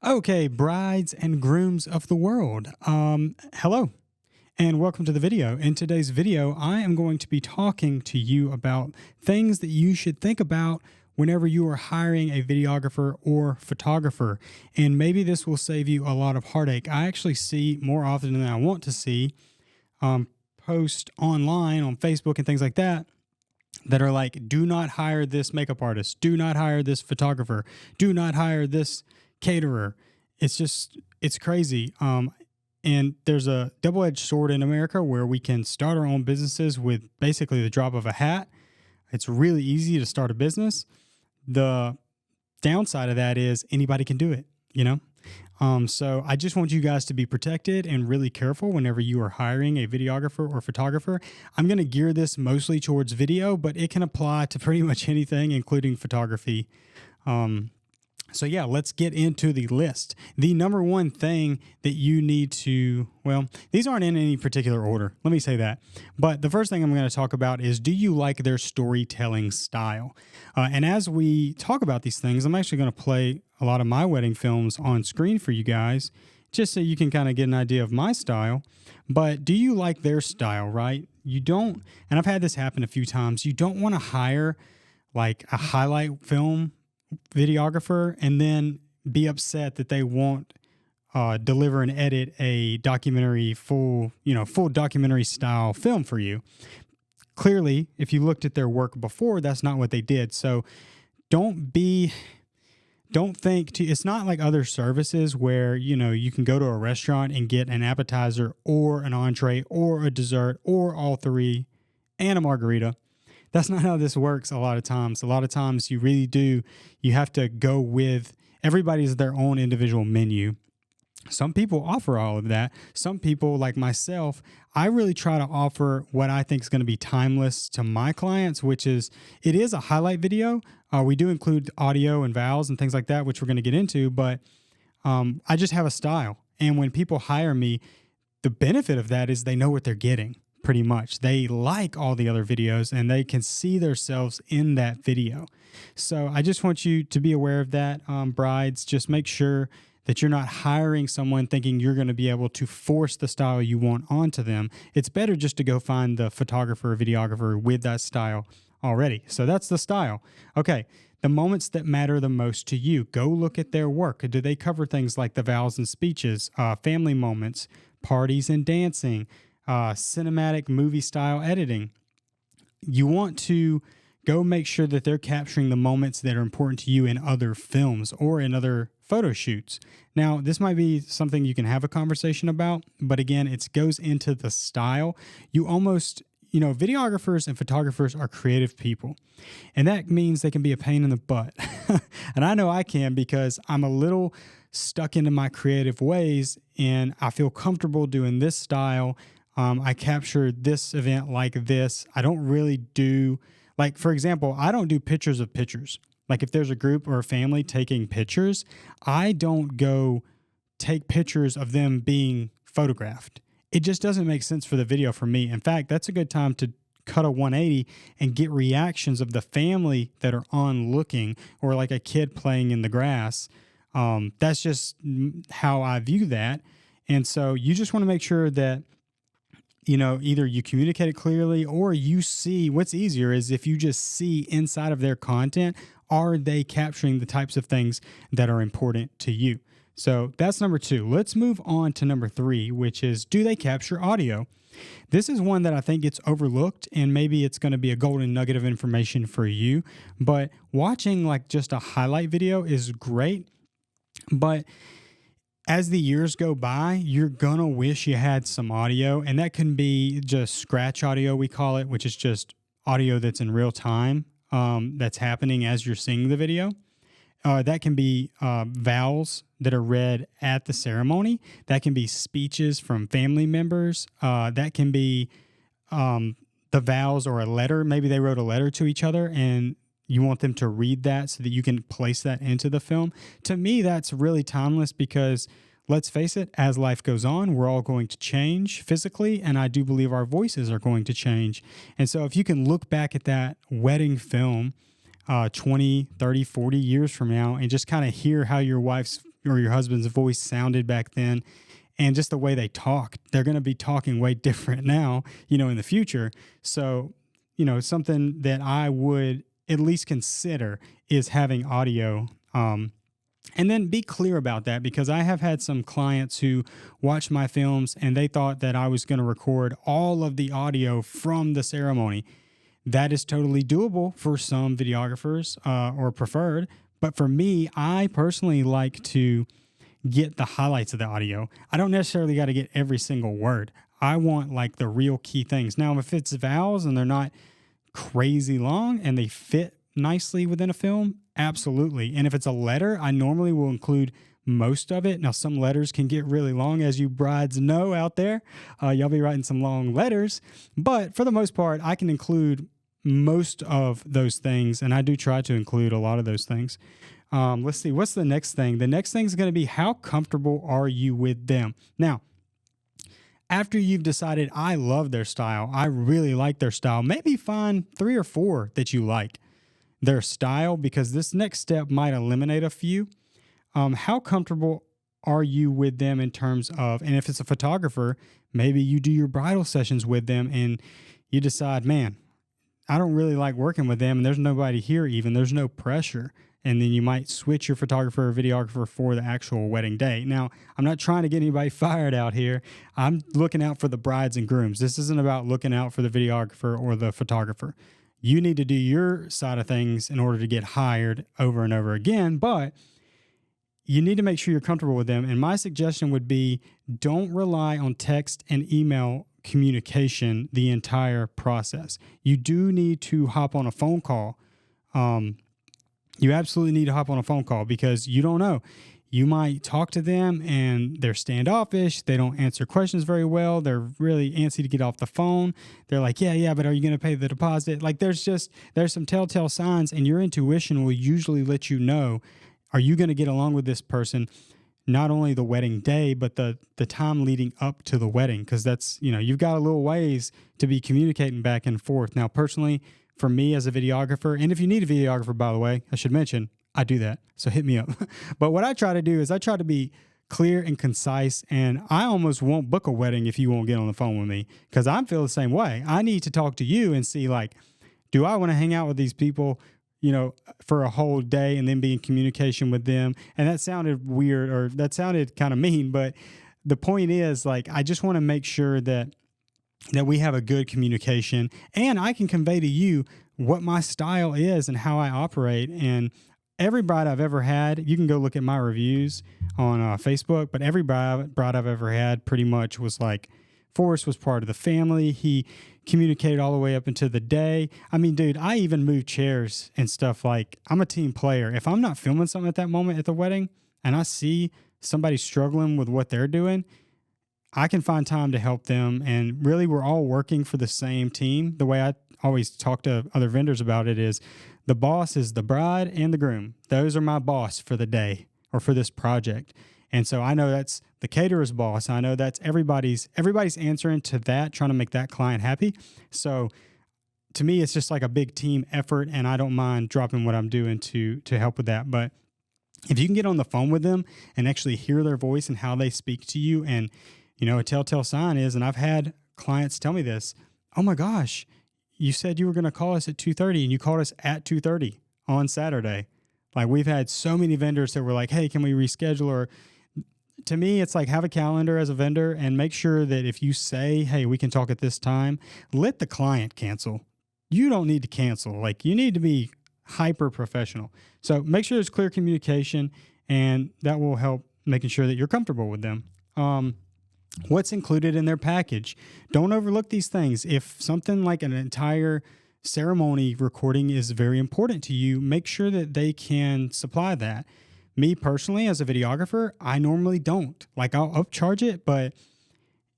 Okay, brides and grooms of the world. Hello and welcome to the video. In today's video, I am going to be talking to you about things that you should think about whenever you are hiring a videographer or photographer. And maybe this will save you a lot of heartache. I actually see more often than I want to see posts online on Facebook and things like that that are like, do not hire this makeup artist, do not hire this photographer, do not hire this caterer. It's crazy. And there's a double-edged sword in America where we can start our own businesses with basically the drop of a hat. It's really easy to start a business. The downside of that is anybody can do it, you know? So I just want you guys to be protected and really careful whenever you are hiring a videographer or photographer. I'm going to gear this mostly towards video, but it can apply to pretty much anything, including photography. So yeah, let's get into the list. The number one thing that you need to, well, these aren't in any particular order. Let me say that. But the first thing I'm going to talk about is, do you like their storytelling style? And as we talk about these things, I'm actually going to play a lot of my wedding films on screen for you guys, just so you can kind of get an idea of my style. But do you like their style, right? You don't, and I've had this happen a few times, you don't want to hire like a highlight film videographer and then be upset that they won't deliver and edit a documentary full documentary style film for you. Clearly, if you looked at their work before, that's not what they did. So it's not like other services where, you can go to a restaurant and get an appetizer or an entree or a dessert or all three and a margarita. That's not how this works a lot of times. A lot of times you have to go with everybody's their own individual menu. Some people offer all of that. Some people, like myself, I really try to offer what I think is going to be timeless to my clients, which is, it is a highlight video. We do include audio and vowels and things like that, which we're going to get into, but I just have a style. And when people hire me, the benefit of that is they know what they're getting. Pretty much. They like all the other videos and they can see themselves in that video. So I just want you to be aware of that, brides. Just make sure that you're not hiring someone thinking you're going to be able to force the style you want onto them. It's better just to go find the photographer or videographer with that style already. So that's the style. Okay. The moments that matter the most to you, go look at their work. Do they cover things like the vows and speeches, family moments, parties and dancing, cinematic movie style editing? You want to go make sure that they're capturing the moments that are important to you in other films or in other photo shoots. Now, this might be something you can have a conversation about, but again, it goes into the style. Videographers and photographers are creative people, and that means they can be a pain in the butt. And I know I can, because I'm a little stuck into my creative ways and I feel comfortable doing this style. I capture this event like this. I don't really do, like, for example, I don't do pictures of pictures. Like if there's a group or a family taking pictures, I don't go take pictures of them being photographed. It just doesn't make sense for the video for me. In fact, that's a good time to cut a 180 and get reactions of the family that are on looking, or like a kid playing in the grass. That's just how I view that. And so you just want to make sure that either you communicate it clearly, or you see, what's easier is if you just see inside of their content, are they capturing the types of things that are important to you? So that's number two. Let's move on to number three, which is, do they capture audio? This is one that I think gets overlooked, and maybe it's going to be a golden nugget of information for you. But watching like just a highlight video is great, but as the years go by, you're going to wish you had some audio, and that can be just scratch audio, we call it, which is just audio that's in real time, that's happening as you're seeing the video. That can be vows that are read at the ceremony. That can be speeches from family members. That can be the vows or a letter. Maybe they wrote a letter to each other and you want them to read that so that you can place that into the film. To me, that's really timeless, because let's face it, as life goes on, we're all going to change physically, and I do believe our voices are going to change. And so if you can look back at that wedding film 20, 30, 40 years from now and just kind of hear how your wife's or your husband's voice sounded back then, and just the way they talk. They're going to be talking way different now, in the future. So, something that I would at least consider is having audio. And then be clear about that, because I have had some clients who watched my films and they thought that I was going to record all of the audio from the ceremony. That is totally doable for some videographers or preferred. But for me, I personally like to get the highlights of the audio. I don't necessarily got to get every single word. I want like the real key things. Now, if it's vows and they're not crazy long and they fit nicely within a film, absolutely. And if it's a letter, I normally will include most of it. Now, some letters can get really long, as you brides know out there. Y'all be writing some long letters. But for the most part, I can include most of those things, and I do try to include a lot of those things. Let's see, what's the next thing? The next thing is going to be, how comfortable are you with them? Now, after you've decided, I love their style, I really like their style, maybe find 3 or 4 that you like their style, because this next step might eliminate a few. How comfortable are you with them in terms of, and if it's a photographer, maybe you do your bridal sessions with them and you decide, man, I don't really like working with them and there's nobody here even, there's no pressure. And then you might switch your photographer or videographer for the actual wedding day. Now, I'm not trying to get anybody fired out here. I'm looking out for the brides and grooms. This isn't about looking out for the videographer or the photographer. You need to do your side of things in order to get hired over and over again, but you need to make sure you're comfortable with them. And my suggestion would be, don't rely on text and email communication the entire process. You do need to hop on a phone call. You absolutely need to hop on a phone call, because you don't know. You might talk to them and they're standoffish. They don't answer questions very well. They're really antsy to get off the phone. They're like, yeah, but are you going to pay the deposit? Like there's some telltale signs, and your intuition will usually let you know, are you going to get along with this person? Not only the wedding day, but the time leading up to the wedding, because that's, you've got a little ways to be communicating back and forth. Now, personally, for me as a videographer, and if you need a videographer, by the way, I should mention, I do that. So hit me up. But what I try to do is I try to be clear and concise, and I almost won't book a wedding if you won't get on the phone with me, because I feel the same way. I need to talk to you and see, like, do I want to hang out with these people, for a whole day and then be in communication with them? And that sounded weird, or that sounded kind of mean, but the point is, like, I just want to make sure that we have a good communication, and I can convey to you what my style is and how I operate. And every bride I've ever had, you can go look at my reviews on Facebook, but every bride I've ever had pretty much was like, Forrest was part of the family. He communicated all the way up into the day. I mean, dude, I even moved chairs and stuff. Like, I'm a team player. If I'm not filming something at that moment at the wedding and I see somebody struggling with what they're doing, I can find time to help them. And really, we're all working for the same team. The way I always talk to other vendors about it is, the boss is the bride and the groom. Those are my boss for the day or for this project. And so I know that's the caterer's boss. I know that's everybody's answering to that, trying to make that client happy. So to me, it's just like a big team effort, and I don't mind dropping what I'm doing to help with that. But if you can get on the phone with them and actually hear their voice and how they speak to you, and a telltale sign is, and I've had clients tell me this, oh my gosh, you said you were going to call us at 2:30 and you called us at 2:30 on Saturday. Like, we've had so many vendors that were like, hey, can we reschedule? Or to me, it's like, have a calendar as a vendor and make sure that if you say, hey, we can talk at this time, let the client cancel. You don't need to cancel. Like, you need to be hyper professional. So make sure there's clear communication, and that will help making sure that you're comfortable with them. What's included in their package? Don't overlook these things. If something like an entire ceremony recording is very important to you, make sure that they can supply that. Me personally, as a videographer, I normally don't. Like, I'll upcharge it, but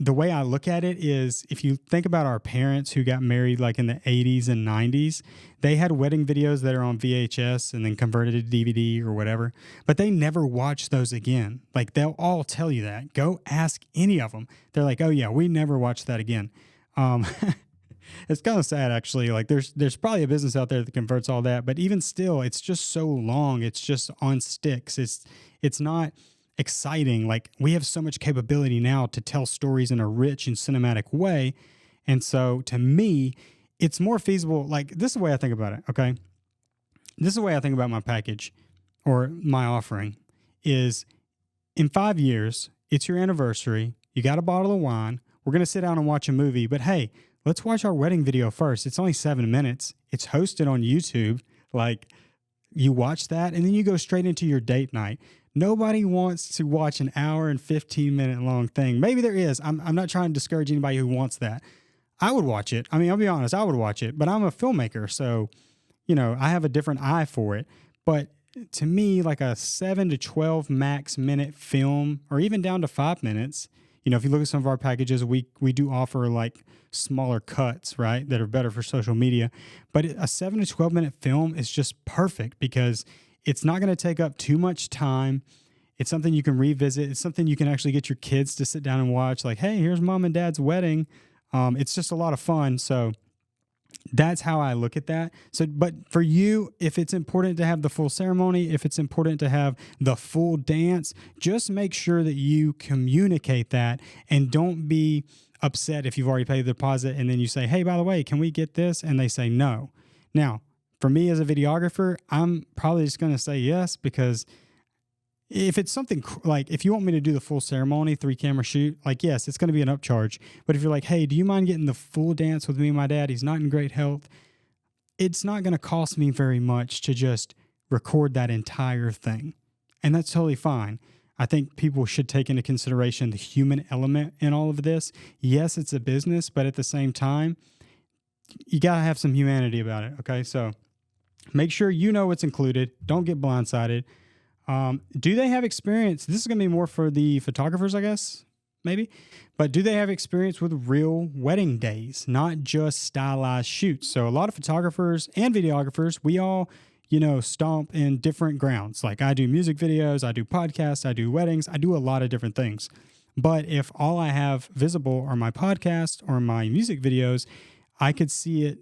the way I look at it is, if you think about our parents who got married like in the 80s and 90s, they had wedding videos that are on VHS and then converted to DVD or whatever, but they never watched those again. Like, they'll all tell you that. Go ask any of them. They're like, oh yeah, we never watched that again. It's kind of sad actually. Like there's probably a business out there that converts all that, but even still, it's just so long. It's just on sticks. It's not exciting. Like we have so much capability now to tell stories in a rich and cinematic way. And so to me, it's more feasible. Like this is the way I think about it. Okay. This is the way I think about my package or my offering is in 5 years, it's your anniversary. You got a bottle of wine. We're going to sit down and watch a movie, but hey, let's watch our wedding video first. It's only 7 minutes. It's hosted on YouTube. Like you watch that and then you go straight into your date night. Nobody wants to watch an hour and 15-minute long thing. Maybe there is. I'm not trying to discourage anybody who wants that. I would watch it. I mean, I'll be honest, I would watch it, but I'm a filmmaker. So, I have a different eye for it. But to me, like a 7 to 12 max minute film, or even down to 5 minutes, if you look at some of our packages, we do offer like smaller cuts, right, that are better for social media. But a 7 to 12 minute film is just perfect because it's not going to take up too much time. It's something you can revisit. It's something you can actually get your kids to sit down and watch. Like, hey, here's mom and dad's wedding. It's just a lot of fun. So that's how I look at that. So, but for you, if it's important to have the full ceremony, if it's important to have the full dance, just make sure that you communicate that and don't be upset if you've already paid the deposit and then you say, hey, by the way, can we get this? And they say no. Now, for me as a videographer, I'm probably just going to say yes, because if it's something like, if you want me to do the full ceremony, 3-camera shoot, like, yes, it's going to be an upcharge. But if you're like, hey, do you mind getting the full dance with me and my dad? He's not in great health. It's not going to cost me very much to just record that entire thing. And that's totally fine. I think people should take into consideration the human element in all of this. Yes, it's a business, but at the same time, you got to have some humanity about it. Okay. So make sure you know what's included. Don't get blindsided. Do they have experience? This is going to be more for the photographers, I guess, maybe. But do they have experience with real wedding days, not just stylized shoots? So a lot of photographers and videographers, we all, stomp in different grounds. Like I do music videos, I do podcasts, I do weddings, I do a lot of different things. But if all I have visible are my podcast or my music videos, I could see it,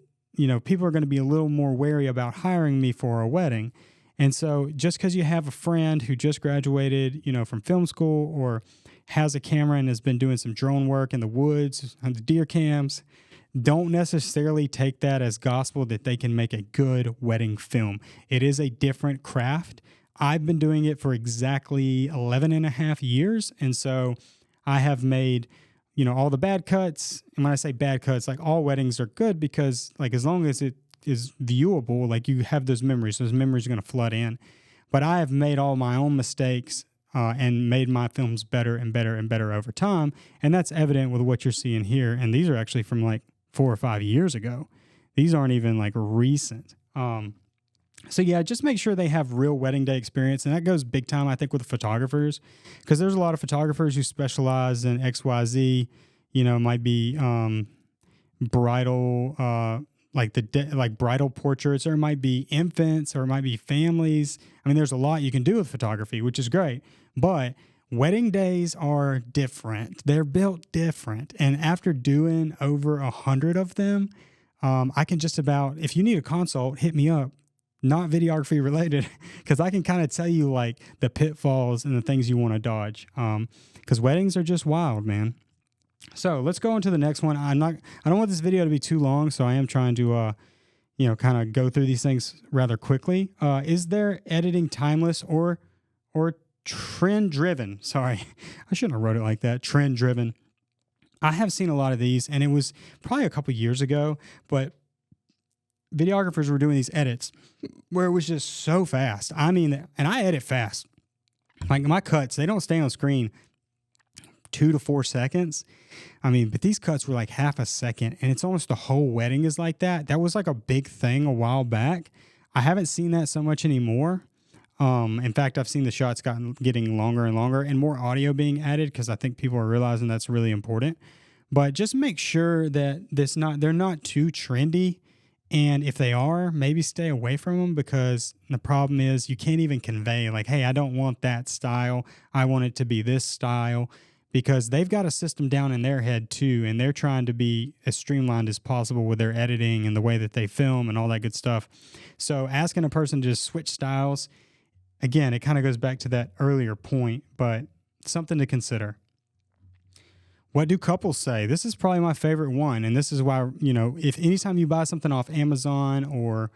people are going to be a little more wary about hiring me for a wedding. And so just because you have a friend who just graduated, from film school or has a camera and has been doing some drone work in the woods and the deer cams, don't necessarily take that as gospel that they can make a good wedding film. It is a different craft. I've been doing it for exactly 11 and a half years. And so I have made, all the bad cuts. And when I say bad cuts, like all weddings are good because like as long as it is viewable, like you have those memories are going to flood in. But I have made all my own mistakes and made my films better and better and better over time. And that's evident with what you're seeing here. And these are actually from like 4 or 5 years ago. These aren't even like recent. So yeah, just make sure they have real wedding day experience. And that goes big time, I think, with photographers, because there's a lot of photographers who specialize in XYZ, might be bridal, like bridal portraits, or it might be infants, or it might be families. I mean, there's a lot you can do with photography, which is great. But wedding days are different. They're built different. And after doing over 100 of them, I can just about, if you need a consult, hit me up. Not videography related, because I can kind of tell you like the pitfalls and the things you want to dodge. Because weddings are just wild, man. So let's go on to the next one. I don't want this video to be too long, so I am trying to, kind of go through these things rather quickly. Is there editing timeless or trend driven? Sorry, I shouldn't have wrote it like that. Trend driven. I have seen a lot of these, and it was probably a couple years ago, but videographers were doing these edits where it was just so fast. I mean, and I edit fast. Like my cuts, they don't stay on screen 2 to 4 seconds. I mean, but these cuts were like half a second, and it's almost the whole wedding is like that. That was like a big thing a while back. I haven't seen that so much anymore. In fact, I've seen the shots getting longer and longer and more audio being added because I think people are realizing that's really important. But just make sure that they're not too trendy. And if they are, maybe stay away from them, because the problem is you can't even convey like, hey, I don't want that style. I want it to be this style, because they've got a system down in their head too, and they're trying to be as streamlined as possible with their editing and the way that they film and all that good stuff. So asking a person to just switch styles, again, it kind of goes back to that earlier point, but something to consider. What do couples say? This is probably my favorite one. And this is why, if anytime you buy something off Amazon or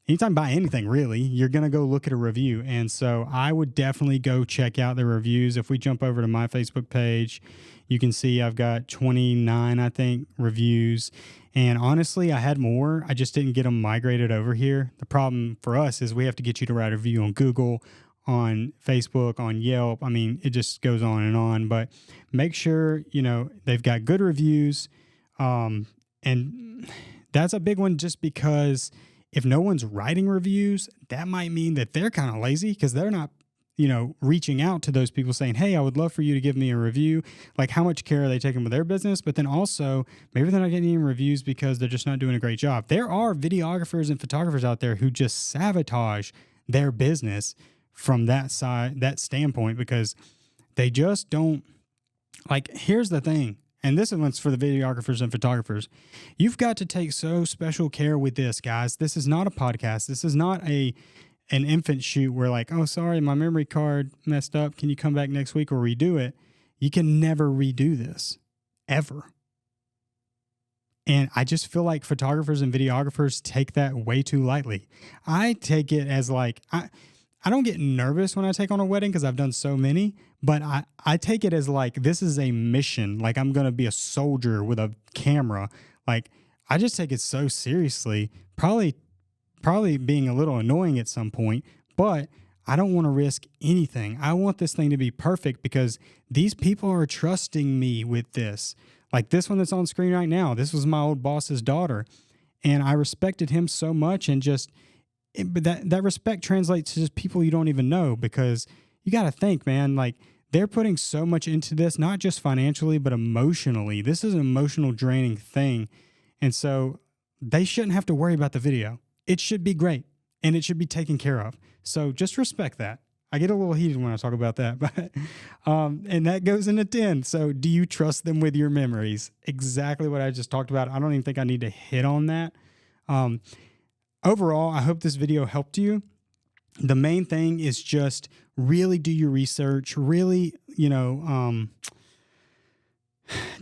anytime you buy anything really, you're going to go look at a review. And so I would definitely go check out the reviews. If we jump over to my Facebook page, you can see I've got 29, I think, reviews. And honestly, I had more. I just didn't get them migrated over here. The problem for us is we have to get you to write a review on Google, on Facebook, on Yelp. I mean, it just goes on and on. But make sure, they've got good reviews. And that's a big one just because if no one's writing reviews, that might mean that they're kind of lazy because they're not, reaching out to those people saying, hey, I would love for you to give me a review. Like, how much care are they taking with their business? But then also, maybe they're not getting any reviews because they're just not doing a great job. There are videographers and photographers out there who just sabotage their business from that standpoint, because they just don't, like, here's the thing. And this one's for the videographers and photographers. You've got to take so special care with this, guys. This is not a podcast. This is not an infant shoot where like, oh, sorry, my memory card messed up. Can you come back next week or redo it? You can never redo this, ever. And I just feel like photographers and videographers take that way too lightly. I take it as like, I don't get nervous when I take on a wedding because I've done so many, but I take it as like, this is a mission. Like, I'm going to be a soldier with a camera. Like, I just take it so seriously, probably being a little annoying at some point, but I don't want to risk anything. I want this thing to be perfect because these people are trusting me with this. Like this one that's on screen right now, this was my old boss's daughter, and I respected him so much, and but that respect translates to just people you don't even know, because you got to think, man, like they're putting so much into this, not just financially, but emotionally. This is an emotional draining thing. And so they shouldn't have to worry about the video. It should be great and it should be taken care of. So just respect that. I get a little heated when I talk about that, but and that goes into 10. So do you trust them with your memories? Exactly what I just talked about. I don't even think I need to hit on that. Overall, I hope this video helped you. The main thing is just really do your research, really,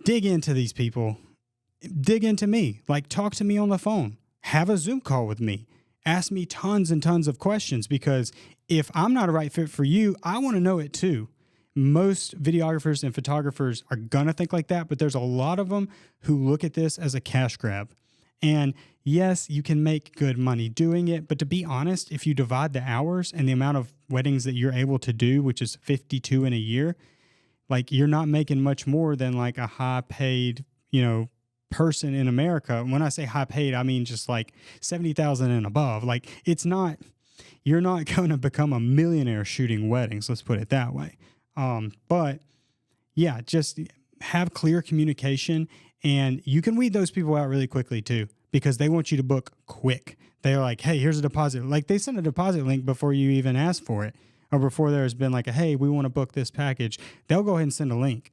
dig into these people, dig into me, like talk to me on the phone. Have a Zoom call with me. Ask me tons and tons of questions, because if I'm not a right fit for you, I want to know it too. Most videographers and photographers are going to think like that, but there's a lot of them who look at this as a cash grab. And yes, you can make good money doing it, but to be honest, if you divide the hours and the amount of weddings that you're able to do, which is 52 in a year, like you're not making much more than like a high paid, person in America. When I say high paid, I mean just like 70,000 and above. Like you're not going to become a millionaire shooting weddings. Let's put it that way. But yeah, just have clear communication, and you can weed those people out really quickly too, because they want you to book quick. They're like, hey, here's a deposit. Like they send a deposit link before you even ask for it, or before there's been like hey, we want to book this package. They'll go ahead and send a link.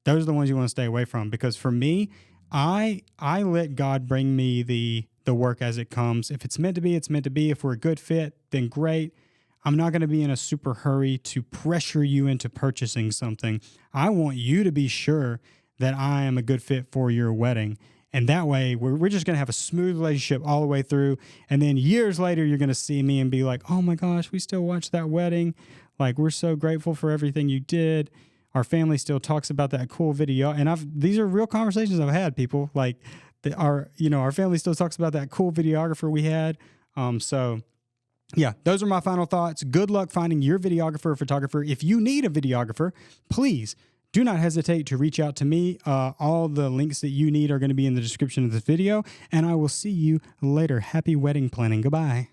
Those are the ones you want to stay away from, because for me, I let God bring me the work as it comes. If it's meant to be, it's meant to be. If we're a good fit, then great. I'm not going to be in a super hurry to pressure you into purchasing something. I want you to be sure that I am a good fit for your wedding. And that way, we're just going to have a smooth relationship all the way through. And then years later, you're going to see me and be like, oh my gosh, we still watched that wedding. Like, we're so grateful for everything you did. Our family still talks about that cool video. And these are real conversations I've had, people. Like our family still talks about that cool videographer we had. So yeah, those are my final thoughts. Good luck finding your videographer or photographer. If you need a videographer, please do not hesitate to reach out to me. All the links that you need are going to be in the description of this video, and I will see you later. Happy wedding planning. Goodbye.